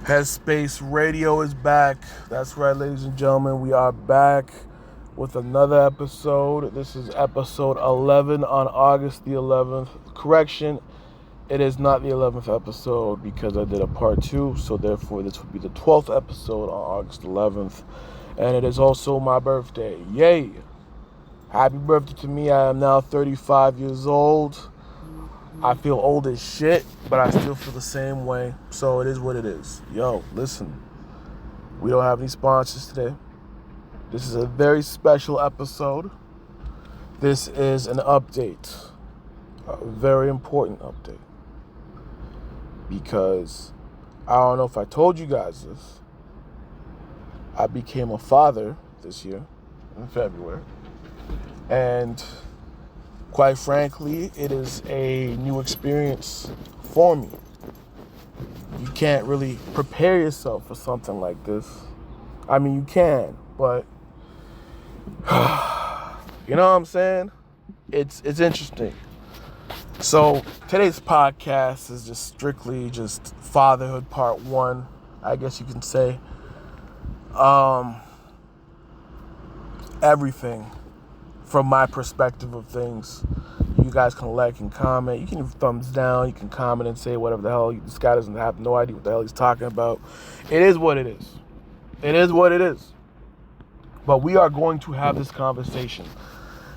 HeadspaceRadio is back. That's right, ladies and gentlemen. We are back with another episode. This is episode 11 on August the 11th. Correction, it is not the 11th episode because I did a part 2. So therefore, this would be the 12th episode on August 11th. And it is also my birthday. Yay! Happy birthday to me. I am now 35 years old. I feel old as shit, but I still feel the same way. So it is what it is. Yo, listen. We don't have any sponsors today. This is a very special episode. This is an update. A very important update. Because I don't know if I told you guys this. I became a father this year in February. And quite frankly, it is a new experience for me. You can't really prepare yourself for something like this. I mean, you can, but you know what I'm saying? It's interesting. So today's podcast is just strictly just fatherhood part 1, I guess you can say. Everything from my perspective of things. You guys can like and comment. You can give thumbs down. You can comment and say whatever the hell. This guy doesn't have no idea what the hell he's talking about. It is what it is. It is what it is. But we are going to have this conversation.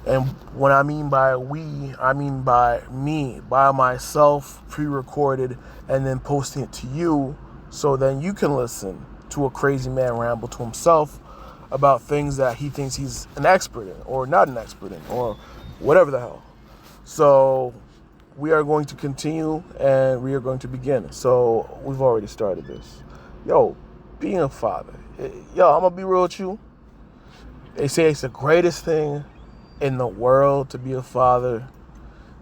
And what I mean by we, I mean by me, by myself, pre-recorded, and then posting it to you so then you can listen to a crazy man ramble to himself about things that he thinks he's an expert in or not an expert in or whatever the hell. So we are going to continue and we are going to begin. So we've already started this. Yo, being a father. Yo, I'm going to be real with you. They say it's the greatest thing in the world to be a father.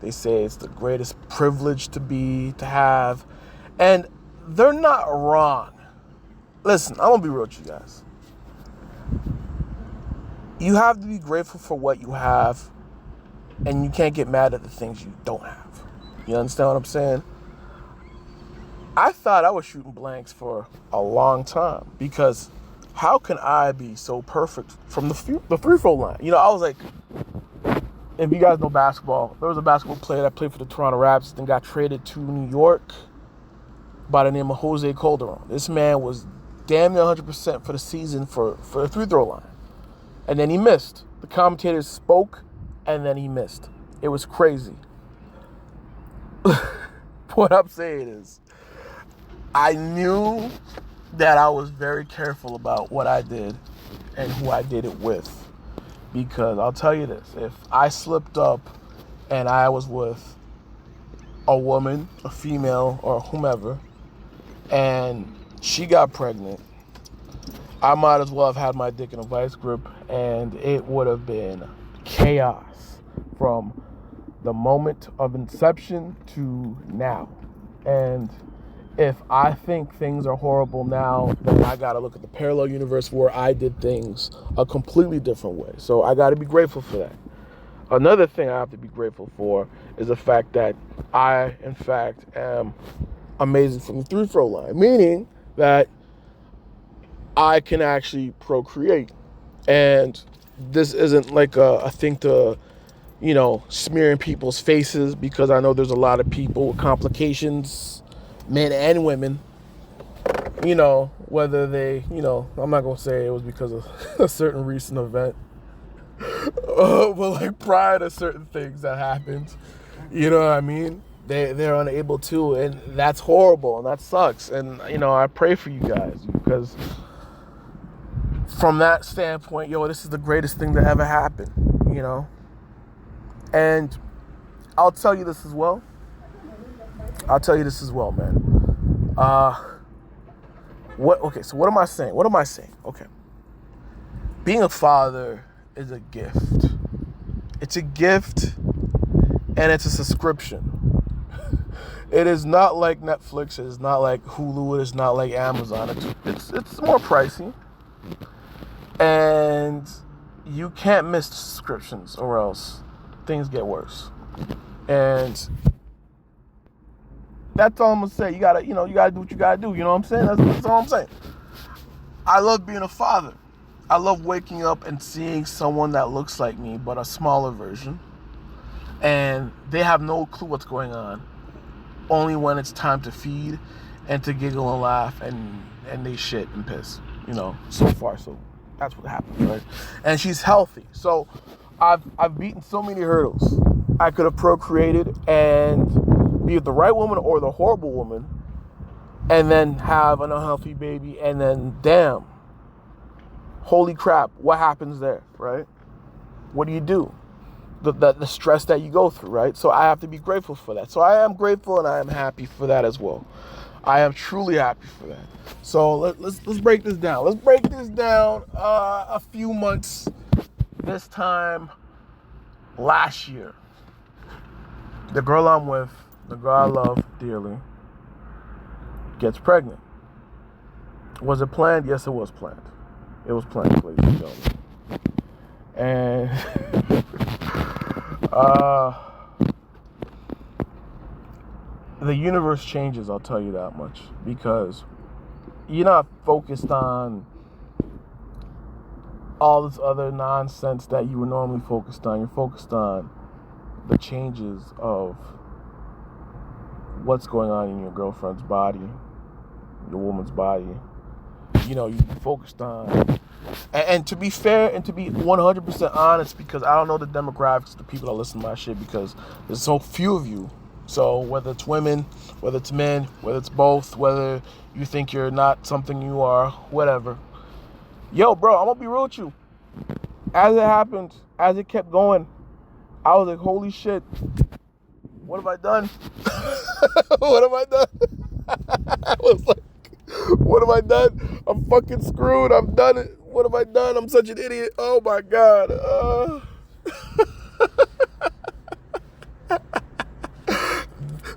They say it's the greatest privilege to have. And they're not wrong. Listen, I'm going to be real with you guys. You have to be grateful for what you have, and you can't get mad at the things you don't have. You understand what I'm saying? I thought I was shooting blanks for a long time because how can I be so perfect from the free throw line? You know, I was like, if you guys know basketball, there was a basketball player that played for the Toronto Raptors and got traded to New York by the name of Jose Calderon. This man was damn near 100% for the season for the free throw line. And then he missed. The commentators spoke, and then he missed. It was crazy. What I'm saying is, I knew that I was very careful about what I did and who I did it with. Because I'll tell you this, if I slipped up and I was with a woman, a female, or whomever, and she got pregnant, I might as well have had my dick in a vice grip, and it would have been chaos from the moment of inception to now. And if I think things are horrible now, then I got to look at the parallel universe where I did things a completely different way. So I got to be grateful for that. Another thing I have to be grateful for is the fact that I, in fact, am amazing from the free throw line, meaning that I can actually procreate. And this isn't like a thing to, smear in people's faces, because I know there's a lot of people with complications, men and women, whether they, I'm not going to say it was because of a certain recent event, but like prior to certain things that happened, you know what I mean? They're unable to, and that's horrible, and that sucks. And, I pray for you guys, because from that standpoint, this is the greatest thing that ever happened, And I'll tell you this as well. Man. So what am I saying? Okay. Being a father is a gift. It's a gift, and it's a subscription. It is not like Netflix. It is not like Hulu. It is not like Amazon. It's more pricey. And you can't miss subscriptions or else things get worse. And That's all I'm gonna say. You gotta do what you gotta do. You know what I'm saying? That's all I'm saying. I love being a father. I love waking up and seeing someone that looks like me, but a smaller version. And they have no clue what's going on. Only when it's time to feed and to giggle and laugh and they shit and piss. So far, so that's what happens, right? And she's healthy. So I've beaten so many hurdles. I could have procreated and be the right woman or the horrible woman and then have an unhealthy baby and then damn, holy crap, what happens there, right? What do you do? The stress that you go through, right? So I have to be grateful for that. So I am grateful and I am happy for that as well. I am truly happy for that. So let's break this down. Let's break this down a few months this time last year. The girl I'm with, the girl I love dearly, gets pregnant. Was it planned? Yes, it was planned. It was planned, ladies and gentlemen. And the universe changes, I'll tell you that much, because you're not focused on all this other nonsense that you were normally focused on. You're focused on the changes of what's going on in your girlfriend's body, your woman's body. You focused on, and to be fair and to be 100% honest, because I don't know the demographics of the people that listen to my shit, because there's so few of you. So whether it's women, whether it's men, whether it's both, whether you think you're not something you are, whatever. Yo, bro, I'm gonna be real with you. As it happened, as it kept going, I was like, holy shit, what have I done? What have I done? I was like, what have I done? I'm fucking screwed. I've done it. What have I done? I'm such an idiot. Oh my God.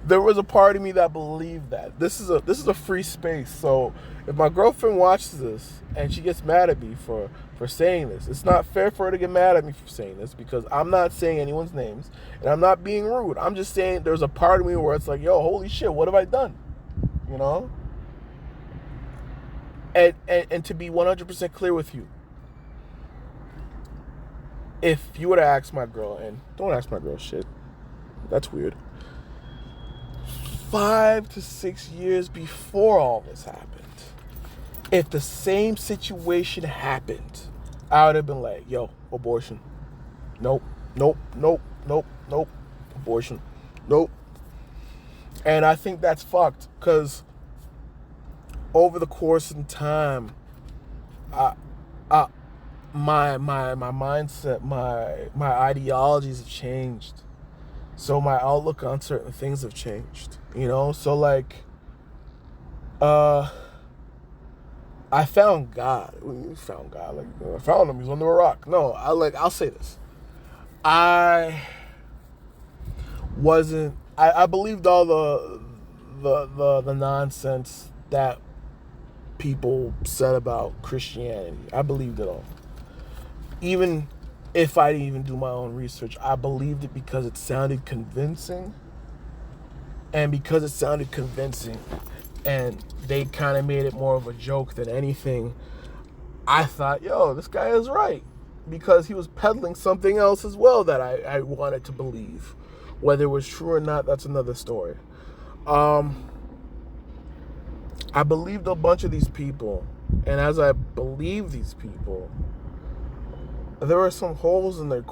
There was a part of me that believed that. This is a free space. So if my girlfriend watches this and she gets mad at me for saying this, it's not fair for her to get mad at me for saying this, because I'm not saying anyone's names and I'm not being rude. I'm just saying there's a part of me where it's like, yo, holy shit, what have I done? And to be 100% clear with you, if you were to ask my girl, and don't ask my girl shit, that's weird, 5 to 6 years before all this happened, if the same situation happened, I would have been like, yo, abortion. Nope. Abortion. Nope. And I think that's fucked, because over the course of time, my mindset, my ideologies have changed. So my outlook on certain things have changed. So like, I found God. I found God. Like, I found him. He's under a rock. No, I'll say this. I believed all the nonsense that people said about Christianity. I believed it all. Even if I didn't even do my own research, I believed it because it sounded convincing. And because it sounded convincing and they kind of made it more of a joke than anything, I thought, yo, this guy is right. Because he was peddling something else as well that I wanted to believe. Whether it was true or not, that's another story. I believed a bunch of these people, and as I believed these people, there were some holes in their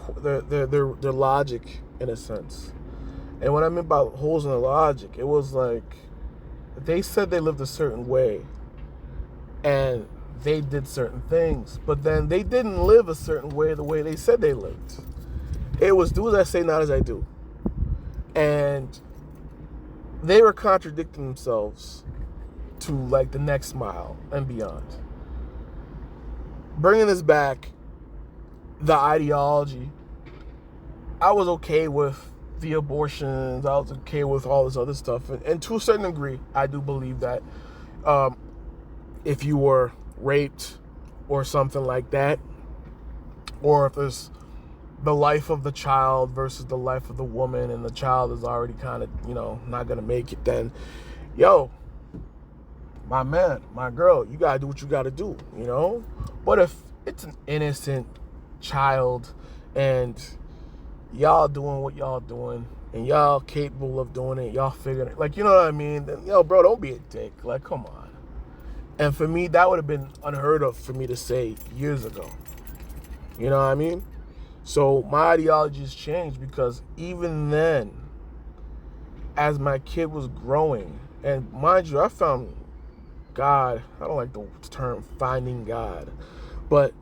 logic, in a sense. And what I meant by holes in their logic, it was like, they said they lived a certain way, and they did certain things, but then they didn't live a certain way the way they said they lived. It was do as I say, not as I do. And they were contradicting themselves to like the next mile and beyond. Bringing this back, the ideology, I was okay with the abortions, I was okay with all this other stuff, and to a certain degree, I do believe that if you were raped or something like that, or if there's the life of the child versus the life of the woman, and the child is already kind of, not going to make it, then, yo, my man, my girl, you got to do what you got to do, But if it's an innocent child and y'all doing what y'all doing and y'all capable of doing it, y'all figuring it, like, you know what I mean? Then, bro, don't be a dick. Like, come on. And for me, that would have been unheard of for me to say years ago. You know what I mean? So my ideology has changed, because even then, as my kid was growing, and mind you, I found God, I don't like the term finding God, but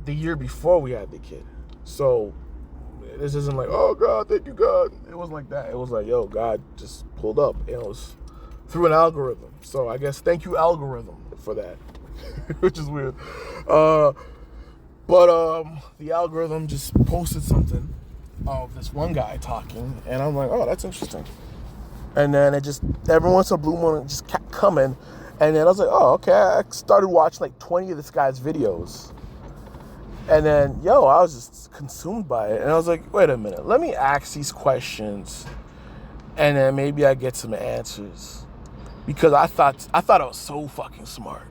the year before we had the kid. So this isn't like, oh God, thank you God. It wasn't like that. It was like, yo, God just pulled up, and it was through an algorithm. So I guess thank you algorithm for that, which is weird. But the algorithm just posted something of this one guy talking, and I'm like, oh, that's interesting. And then it just, every once in a blue moon, it just kept coming. And then I was like, oh, okay. I started watching like 20 of this guy's videos. And then, I was just consumed by it. And I was like, wait a minute, let me ask these questions, and then maybe I get some answers. Because I thought I was so fucking smart.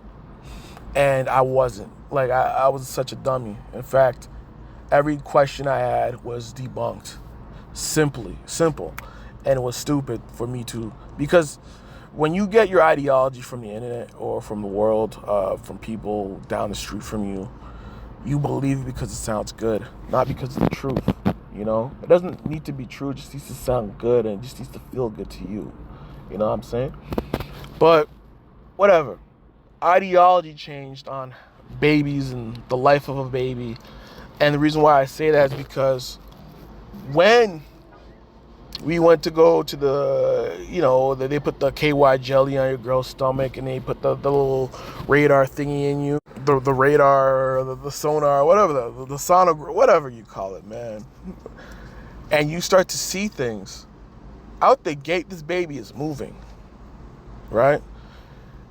And I wasn't. Like, I was such a dummy. In fact, every question I had was debunked. Simple. And it was stupid for me to, because when you get your ideology from the internet or from the world, from people down the street from you, you believe it because it sounds good, not because it's the truth. It doesn't need to be true. It just needs to sound good, and it just needs to feel good to you. You know what I'm saying? But whatever. Ideology changed on babies and the life of a baby. And the reason why I say that is because when we went to go to they put the KY jelly on your girl's stomach, and they put the little radar thingy in you, the radar, the sonar, whatever, the sonogram, whatever you call it, man. And you start to see things. Out the gate, this baby is moving, right?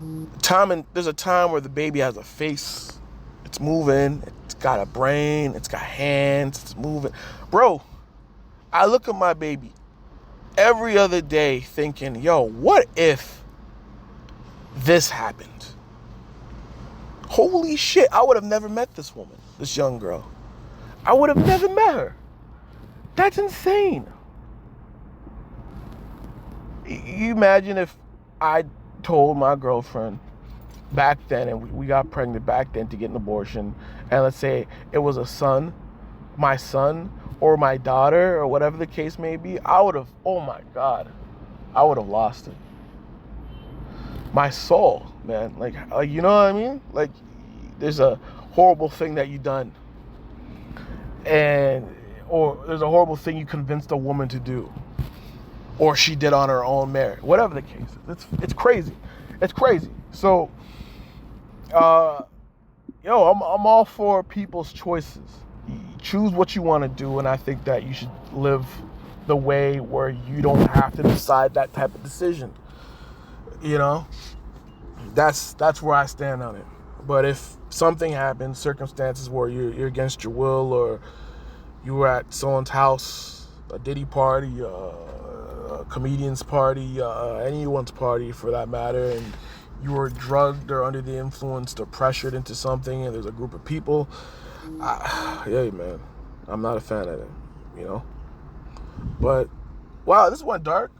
There's a time where the baby has a face. It's moving. It's got a brain. It's got hands. It's moving. Bro, I look at my baby every other day thinking, yo, what if this happened? Holy shit, I would have never met this woman, this young girl. I would have never met her. That's insane. You imagine if I told my girlfriend back then, and we got pregnant back then to get an abortion, and let's say it was my son or my daughter or whatever the case may be, I would have, oh my God, I would have lost it. My soul, man, like you know what I mean? Like, there's a horrible thing that you done, or there's a horrible thing you convinced a woman to do, or she did on her own merit, whatever the case is. It's crazy. It's crazy. So, I'm all for people's choices. You choose what you want to do, and I think that you should live the way where you don't have to decide that type of decision. That's where I stand on it. But if something happens, circumstances where you're against your will, or you were at someone's house, a Diddy party, a comedian's party, anyone's party for that matter, and you were drugged or under the influence or pressured into something, and there's a group of people, yeah, man, I'm not a fan of it, But, wow, this went dark.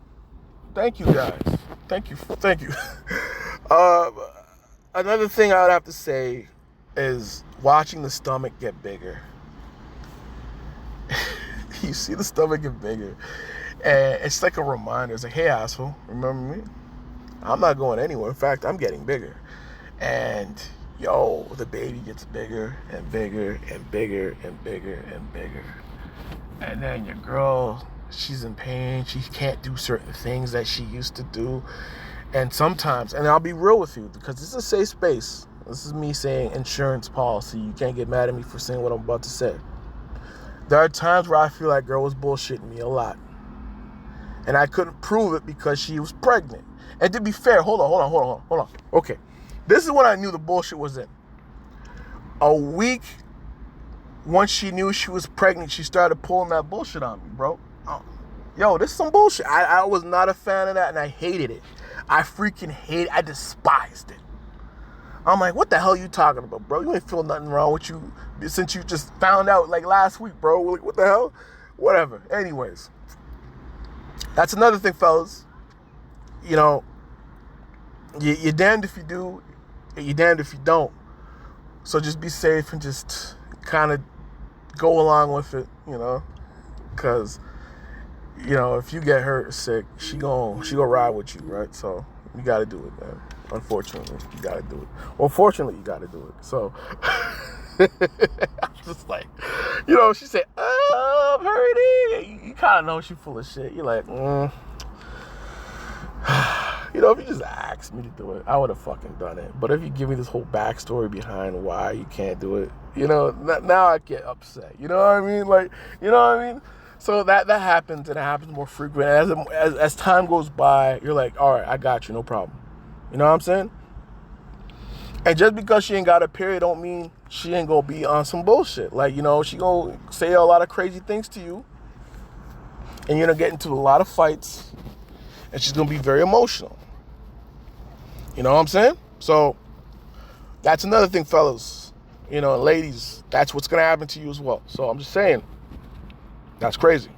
Thank you, guys. Thank you. Another thing I would have to say is watching the stomach get bigger. You see the stomach get bigger, and it's like a reminder. It's like, hey, asshole, remember me? I'm not going anywhere. In fact, I'm getting bigger. And, the baby gets bigger and bigger and bigger and bigger and bigger. And then your girl, she's in pain. She can't do certain things that she used to do. And sometimes, and I'll be real with you, because this is a safe space. This is me saying insurance policy. You can't get mad at me for saying what I'm about to say. There are times where I feel like girl was bullshitting me a lot. And I couldn't prove it because she was pregnant. And to be fair, hold on. Okay. This is when I knew the bullshit was in. A week once she knew she was pregnant, she started pulling that bullshit on me, bro. Yo, this is some bullshit. I was not a fan of that, and I hated it. I freaking I despised it. I'm like, what the hell are you talking about, bro? You ain't feel nothing wrong with you since you just found out like last week, bro. Like, what the hell? Whatever. Anyways, that's another thing, fellas. You know, you're damned if you do, and you're damned if you don't. So just be safe and just kind of go along with it, you know, because, you know, if you get hurt or sick, she gonna ride with you, right? So you got to do it, man. Unfortunately, you got to do it. Well, fortunately, you got to do it. So I'm just like, you know, she said, "Oh, I'm hurting." You kind of know she full of shit. You're like, You know, if you just asked me to do it, I would have fucking done it. But if you give me this whole backstory behind why you can't do it, you know, now I get upset. You know what I mean? Like, you know what I mean? So that happens, and it happens more frequent. As time goes by, you're like, all right, I got you, no problem. You know what I'm saying? And just because she ain't got a period don't mean she ain't gonna be on some bullshit. Like, you know, she gonna say a lot of crazy things to you, and you're gonna get into a lot of fights, and she's gonna be very emotional. You know what I'm saying? So that's another thing, fellas. You know, ladies, that's what's gonna happen to you as well. So I'm just saying, that's crazy.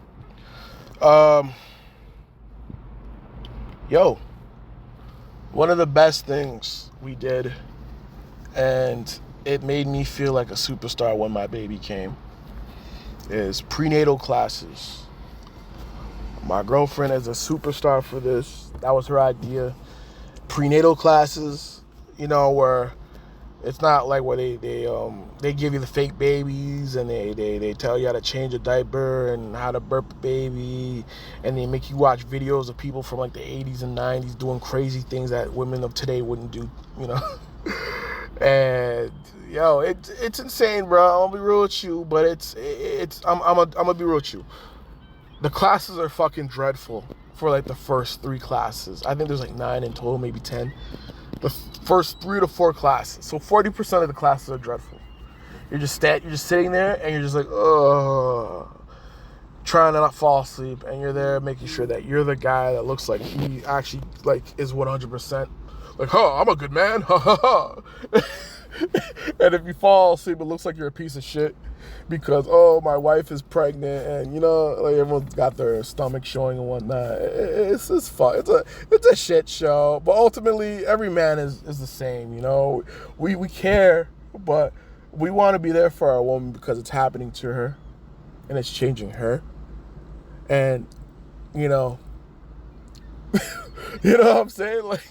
One of the best things we did, and it made me feel like a superstar when my baby came, is prenatal classes. My girlfriend is a superstar for this. That was her idea. Prenatal classes, you know, where it's not like where they give you the fake babies and they tell you how to change a diaper and how to burp a baby, and they make you watch videos of people from like the 80s and 90s doing crazy things that women of today wouldn't do, you know. And yo, it's insane, bro. I'm gonna be real with you, but I'm gonna be real with you. The classes are fucking dreadful for like the first 3 classes. I think there's like 9 in total, maybe 10. The first 3 to 4 classes. So 40% of the classes are dreadful. You're just sitting there and you're just like, trying to not fall asleep, and you're there making sure that you're the guy that looks like he actually like is 100%. Like, I'm a good man. Ha ha ha. And if you fall asleep, it looks like you're a piece of shit because, my wife is pregnant, and, you know, like everyone's got their stomach showing and whatnot. It's fun. It's a shit show. But ultimately, every man is the same, you know. We care, but we want to be there for our woman because it's happening to her and it's changing her. And, you know, you know what I'm saying? Like,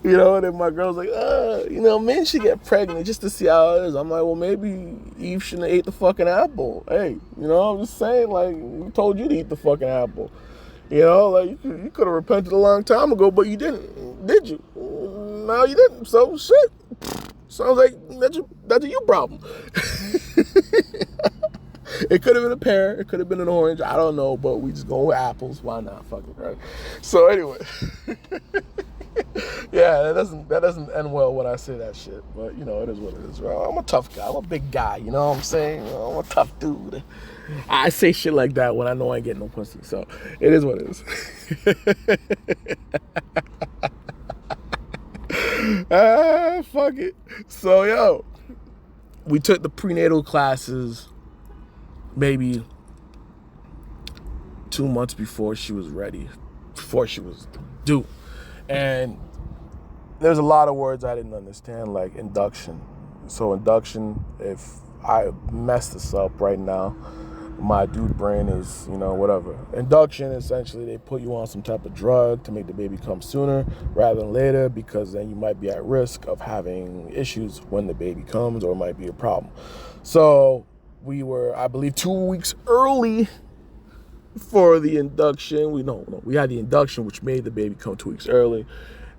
you know, and then my girl's like, you know, men should get pregnant just to see how it is. I'm like, well, maybe Eve shouldn't have ate the fucking apple. Hey, you know, I'm just saying, like, we told you to eat the fucking apple. You know, like, you could have repented a long time ago, but you didn't, did you? No, you didn't. So, shit. Sounds like that's a you problem. It could have been a pear. It could have been an orange. I don't know, but we just go with apples. Why not? Fuck it, right? So, anyway. Yeah, that doesn't end well when I say that shit. But, you know, it is what it is, bro. I'm a tough guy. I'm a big guy, you know what I'm saying? You know, I'm a tough dude. I say shit like that when I know I ain't getting no pussy. So, it is what it is. Fuck it. So, yo, we took the prenatal classes maybe 2 months before she was ready, before she was due. And there's a lot of words I didn't understand, like induction. So induction, if I mess this up right now, my dude brain is, you know, whatever. Induction, essentially, they put you on some type of drug to make the baby come sooner rather than later, because then you might be at risk of having issues when the baby comes, or it might be a problem. So we were, I believe, 2 weeks early for the induction. We had the induction, which made the baby come 2 weeks early.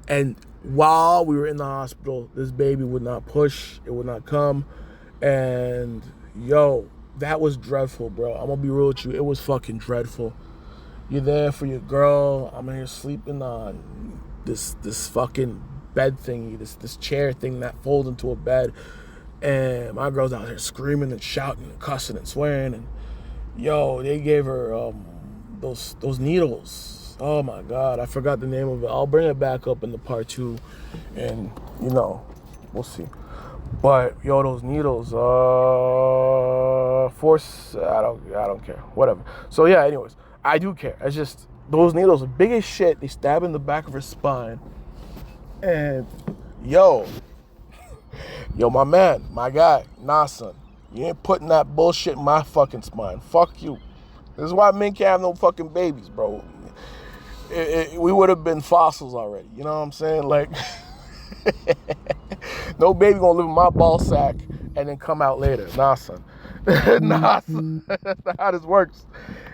And while we were in the hospital, this baby would not push. It would not come. And, yo, that was dreadful, bro. I'm going to be real with you. It was fucking dreadful. You're there for your girl. I'm here sleeping on this fucking bed thingy, this chair thing that folds into a bed. And my girl's out there screaming and shouting and cussing and swearing. And yo, they gave her those needles. Oh my God, I forgot the name of it. I'll bring it back up in the part 2, and we'll see. But yo, those needles, force. I don't care. Whatever. So yeah. Anyways, I do care. It's just those needles are big as shit. They stab in the back of her spine, and yo, my man, my guy, nah, son, you ain't putting that bullshit in my fucking spine. Fuck you. This is why men can't have no fucking babies, bro. We would have been fossils already. You know what I'm saying? Like, no baby gonna live in my ball sack and then come out later. Nah, son. Nah, son. That's not how this works.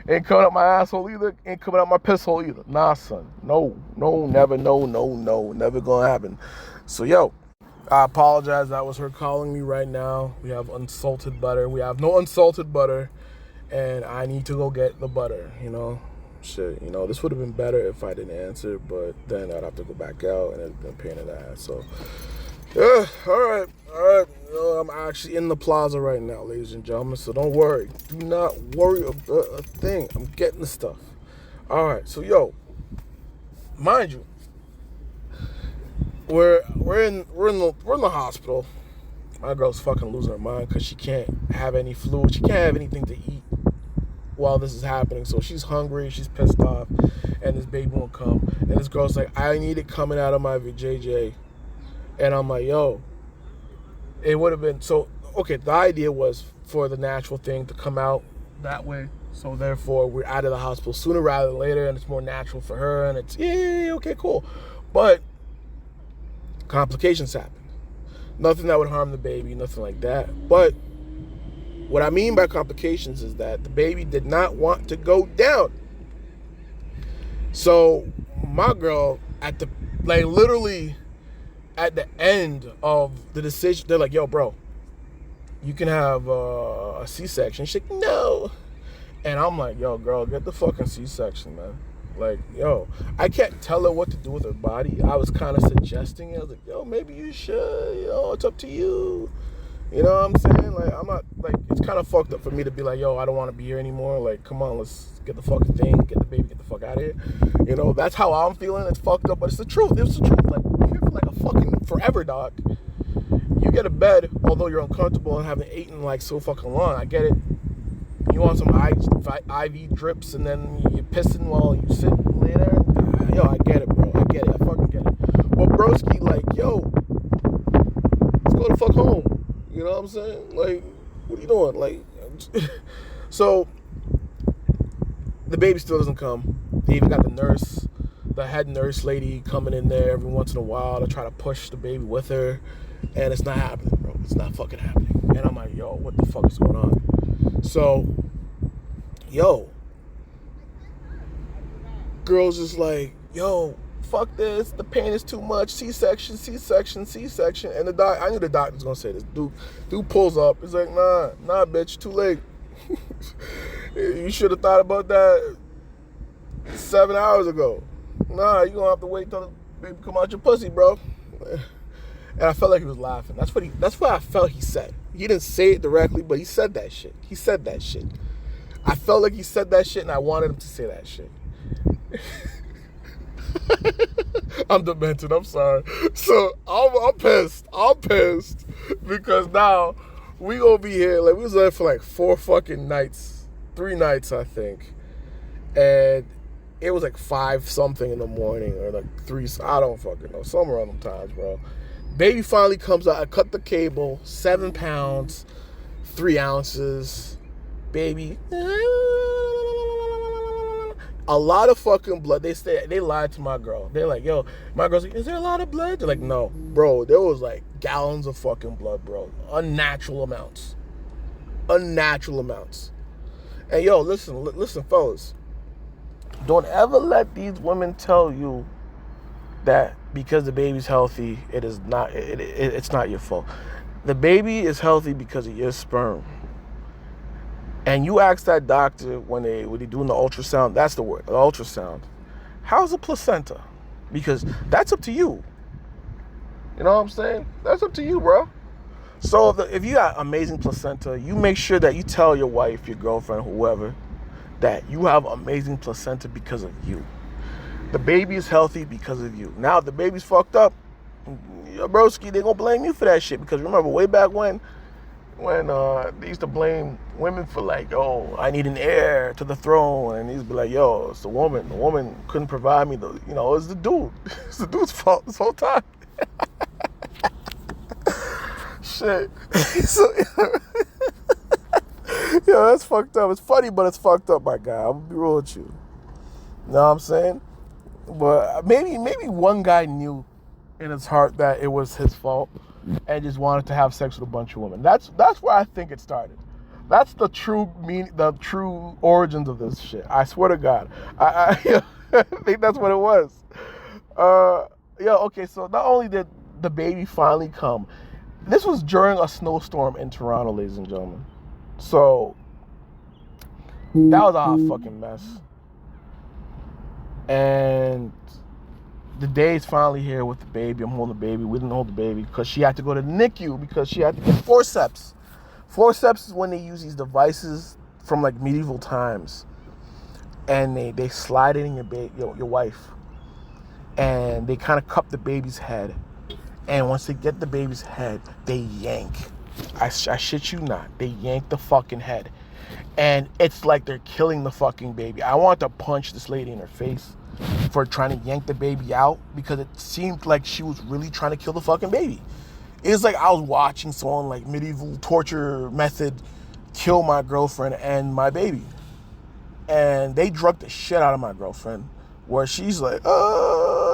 Ain't coming out my asshole either. Ain't coming out my piss hole either. Nah, son. No, never. No, never gonna happen. So, yo, I apologize. That was her calling me right now. We have unsalted butter. We have no unsalted butter. And I need to go get the butter, Shit, this would have been better if I didn't answer, but then I'd have to go back out and it'd been a pain in the ass. So, yeah, all right. I'm actually in the plaza right now, ladies and gentlemen, so don't worry. Do not worry about a thing. I'm getting the stuff. All right, so, yo, mind you, we're in the hospital. My girl's fucking losing her mind because she can't have any fluid. She can't have anything to eat while this is happening. So she's hungry, she's pissed off, and this baby won't come. And this girl's like, I need it coming out of my VJJ. And I'm like, yo, it would have been so okay. The idea was for the natural thing to come out that way. So therefore, we're out of the hospital sooner rather than later, and it's more natural for her. And it's okay, cool. But complications happen. Nothing that would harm the baby, nothing like that. But what I mean by complications is that the baby did not want to go down. So my girl literally at the end of the decision, they're like, yo, bro, you can have a C-section. She's like, no. And I'm like, yo, girl, get the fucking C-section, man. Like, yo, I can't tell her what to do with her body. I was kind of suggesting it. I was like, yo, maybe you should. It's up to you. You know what I'm saying? Like, I'm not, like, it's kind of fucked up for me to be like, yo, I don't want to be here anymore. Like, come on, let's get the fucking thing, get the baby, get the fuck out of here. That's how I'm feeling. It's fucked up, but it's the truth. It's the truth. Like, we're here for like a fucking forever, dog. You get a bed, although you're uncomfortable and haven't eaten like so fucking long. I get it. You want some IV drips and then you're pissing while you sit and lay there. Yo, I get it, bro. I get it. I fucking get it. But broski, like, yo, let's go the fuck home. You know what I'm saying? Like, what are you doing? Like, so the baby still doesn't come. They even got the head nurse lady coming in there every once in a while to try to push the baby with her. And it's not happening, bro. It's not fucking happening. And I'm like, yo, what the fuck is going on? So, yo, girls just like, yo, fuck this. The pain is too much. C-section. And I knew the doctor was going to say this. Dude pulls up. He's like, nah, bitch, too late. You should have thought about that 7 hours ago. Nah, you're going to have to wait till the baby come out your pussy, bro. And I felt like he was laughing. That's what I felt he said. He didn't say it directly, but he said that shit. I felt like he said that shit, and I wanted him to say that shit. I'm demented. I'm sorry. So I'm pissed. Because now we gonna be here. Like, we was there for like 4 fucking nights, 3 nights, I think, and it was like 5 something in the morning or like 3. I don't fucking know. Somewhere on them times, bro. Baby finally comes out. I cut the cable. 7 pounds, 3 ounces. Baby. A lot of fucking blood. They lied to my girl. They're like, yo, my girl's like, is there a lot of blood? They're like, no. Bro, there was like gallons of fucking blood, bro. Unnatural amounts. And yo, listen, fellas. Don't ever let these women tell you that because the baby's healthy, it's not your fault. The baby is healthy because of your sperm. And you ask that doctor when they're doing the ultrasound, that's the word, the ultrasound, how's the placenta? Because that's up to you. You know what I'm saying? That's up to you, bro. So if you got amazing placenta, you make sure that you tell your wife, your girlfriend, whoever, that you have amazing placenta because of you. The baby is healthy because of you. Now, if the baby's fucked up, your broski, they gonna blame you for that shit. Because remember, way back when they used to blame women for like, oh, I need an heir to the throne, and he'd be like, yo, it's the woman. The woman couldn't provide me the, it's the dude. It's the dude's fault this whole time. Shit. So, yo, that's fucked up. It's funny, but it's fucked up, my guy. I'm gonna be real with you. Know what I'm saying? But maybe one guy knew in his heart that it was his fault and just wanted to have sex with a bunch of women. That's where I think it started. That's the true origins of this shit. I swear to God. I think that's what it was. Okay, so not only did the baby finally come, this was during a snowstorm in Toronto, ladies and gentlemen. So that was a hot fucking mess. And the day is finally here with the baby. I'm holding the baby. We didn't hold the baby because she had to go to the NICU because she had to get forceps. Forceps is when they use these devices from like medieval times, and they slide it in your wife, and they kind of cup the baby's head. And once they get the baby's head, they yank. I shit you not. They yank the fucking head. And it's like they're killing the fucking baby. I want to punch this lady in her face for trying to yank the baby out because it seemed like she was really trying to kill the fucking baby. It's like I was watching someone like medieval torture method kill my girlfriend and my baby. And they drugged the shit out of my girlfriend where she's like,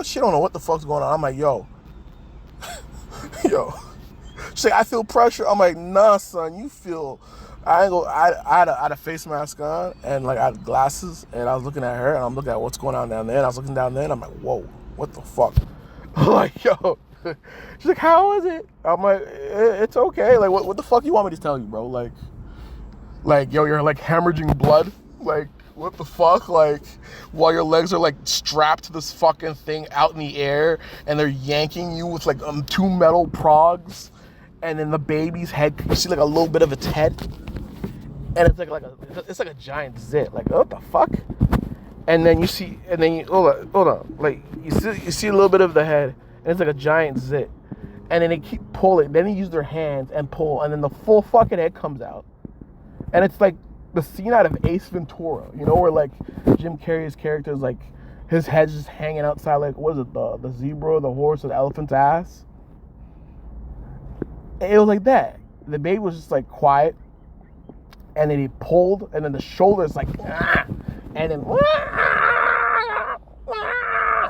she don't know what the fuck's going on. I'm like, yo. She's like, I feel pressure. I'm like, nah, son, you feel... I had a face mask on and like I had glasses and I was looking at her and I'm looking at what's going on down there and I was looking down there and I'm like, whoa, what the fuck? I'm like, yo. She's like, how is it? I'm like, it's okay. Like, what the fuck you want me to tell you, bro? Like, yo, you're like hemorrhaging blood. Like, what the fuck? Like, while your legs are like strapped to this fucking thing out in the air and they're yanking you with like 2 metal progs. And then the baby's head, you see like a little bit of its head, and it's like a giant zit. Like, what the fuck? And then you hold on, like you see a little bit of the head, and it's like a giant zit. And then they keep pulling. Then they use their hands and pull, and then the full fucking head comes out. And it's like the scene out of Ace Ventura, where like Jim Carrey's character is like his head's just hanging outside, like what is it, the zebra, the horse, or the elephant's ass. It was like that. The baby was just like quiet, and then he pulled, and then the shoulders like, and then it was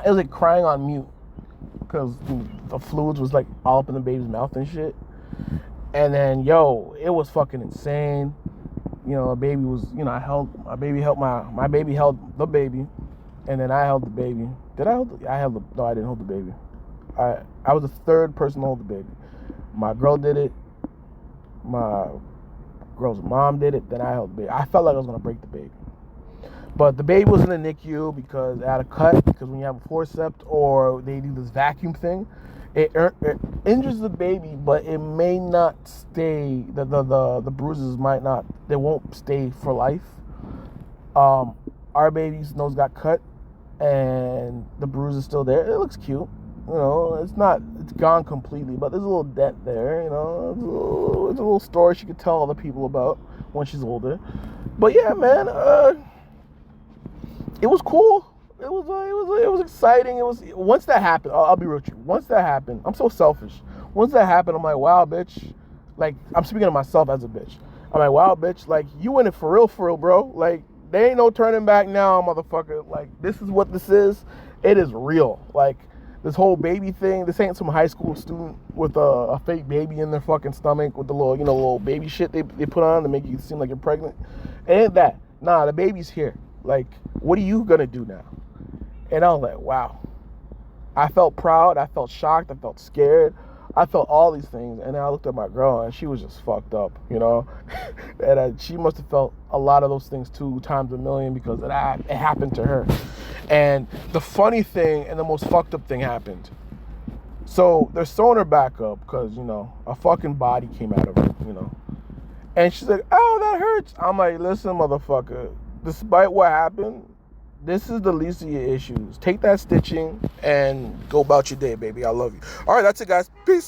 like crying on mute because the fluids was like all up in the baby's mouth and shit. And then it was fucking insane. The baby was, my baby held the baby, and then I held the baby. No, I didn't hold the baby. I was the third person to hold the baby. My girl did it. My girl's mom did it. Then I held the baby. I felt like I was going to break the baby. But the baby was in the NICU because it had a cut. Because when you have a forceps or they do this vacuum thing, it injures the baby, but it may not stay. The bruises might not. They won't stay for life. Our baby's nose got cut, and the bruise is still there. It looks cute. It's gone completely, but there's a little dent there, it's a little story she could tell other people about when she's older. But yeah, man, it was cool. It was exciting. Once that happened, I'll be real with you. Once that happened, I'm so selfish. Once that happened, I'm like, wow, bitch. Like, I'm speaking of myself as a bitch. I'm like, wow, bitch, like, you in it for real, bro. Like, there ain't no turning back now, motherfucker. Like, this is what this is. It is real. Like, this whole baby thing, this ain't some high school student with a fake baby in their fucking stomach with the little baby shit they put on to make you seem like you're pregnant. It ain't that. Nah, the baby's here. Like, what are you gonna do now? And I was like, wow. I felt proud. I felt shocked. I felt scared. I felt all these things. And then I looked at my girl, and she was just fucked up, And she must have felt a lot of those things 2 times a million because it happened to her. And the funny thing and the most fucked up thing happened. So they're sewing her back up because, a fucking body came out of her, And she's like, oh, that hurts. I'm like, listen, motherfucker, despite what happened, this is the least of your issues. Take that stitching and go about your day, baby. I love you. All right, that's it, guys. Peace.